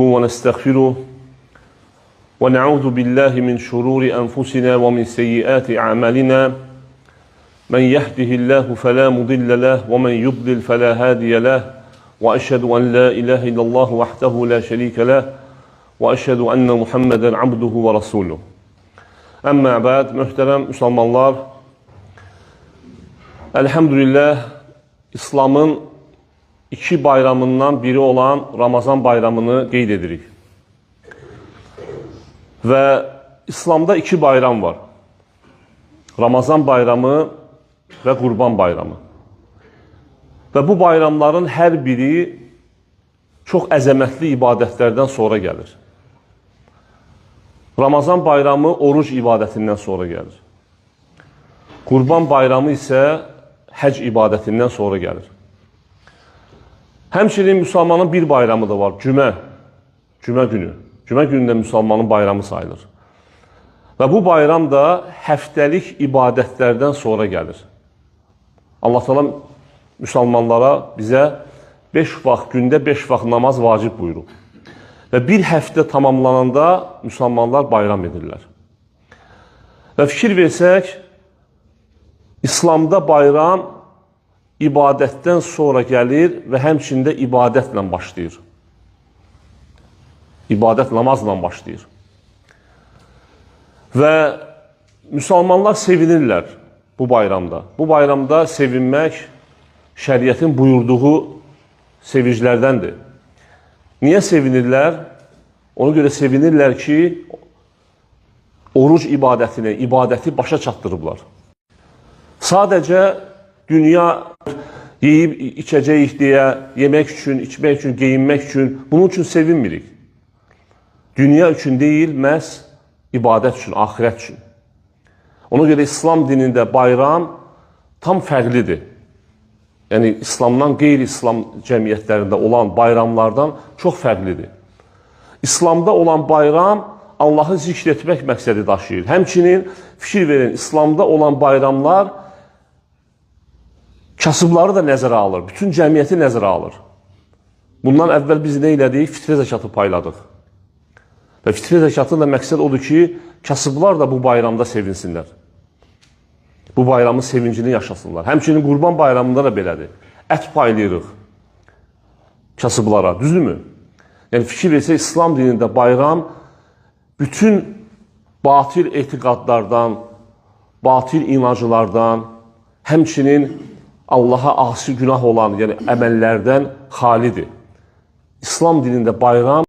ونستغفره ونعوذ بالله من شرور أنفسنا ومن سيئات أعمالنا من يهده الله فلا مضل له ومن يضلل فلا هادي له وأشهد أن لا إله إلا الله وحده لا شريك له وأشهد أن محمدا عبده ورسوله. Əmmə bəd, möhtərəm müsəlmanlar, elhamdülillah İslamın iki bayramından biri olan Ramazan bayramını qeyd edirik. Və İslamda iki bayram var. Ramazan bayramı və Qurban bayramı. Və bu bayramların hər biri çox əzəmətli ibadətlərdən sonra gəlir. Ramazan bayramı oruc ibadətindən sonra gəlir. Qurban bayramı isə həc ibadətindən sonra gəlir. Həmçinin müsəlmanın bir bayramı da var, cümə günü. Cümə günündə müsəlmanın bayramı sayılır. Və bu bayram da həftəlik ibadətlərdən sonra gəlir. Allah təala müsəlmanlara bizə 5 vaxt, gündə 5 vaxt namaz vacib buyurub. Və bir həftə tamamlananda müsəlmanlar bayram edirlər. Və fikir versək, İslamda bayram ibadətdən sonra gəlir və həmçində ibadətlə başlayır. İbadət namazla başlayır. Və müsəlmanlar sevinirlər bu bayramda. Bu bayramda sevinmək şəriətin buyurduğu sevinclərdəndir. Niyə sevinirlər? Ona görə sevinirlər ki, oruc ibadətini, ibadəti başa çatdırıblar. Sadəcə dünya yeyib içəcəyik deyə, yemək üçün, içmək üçün, geyinmək üçün, bunun üçün sevinmirik. Dünya üçün deyil, məhz ibadət üçün, axirət üçün. Ona görə İslam dinində bayram tam fərqlidir. Yəni, İslamdan qeyri-İslam cəmiyyətlərində olan bayramlardan çox fərqlidir. İslamda olan bayram Allahı zikr etmək məqsədi daşıyır. Həmçinin fikir verin, İslamda olan bayramlar kasıbları da nəzərə alır, bütün cəmiyyəti nəzərə alır. Bundan əvvəl biz nə elədik? Fitrə zəkatı payladıq. Və fitrə zəkatı da məqsəd odur ki, kasıblar da bu bayramda sevinsinlər. Bu bayramın sevincini yaşasınlar. Həmçinin Qurban bayramında da belədir. Ət paylayırıq kasıblara, düzdürmü? Yəni, fikir versək, İslam dinində bayram bütün batil etiqadlardan, batil inancılardan, həmçinin Allaha asi günah olan, yəni əməllərdən xalidir. İslam dinində bayram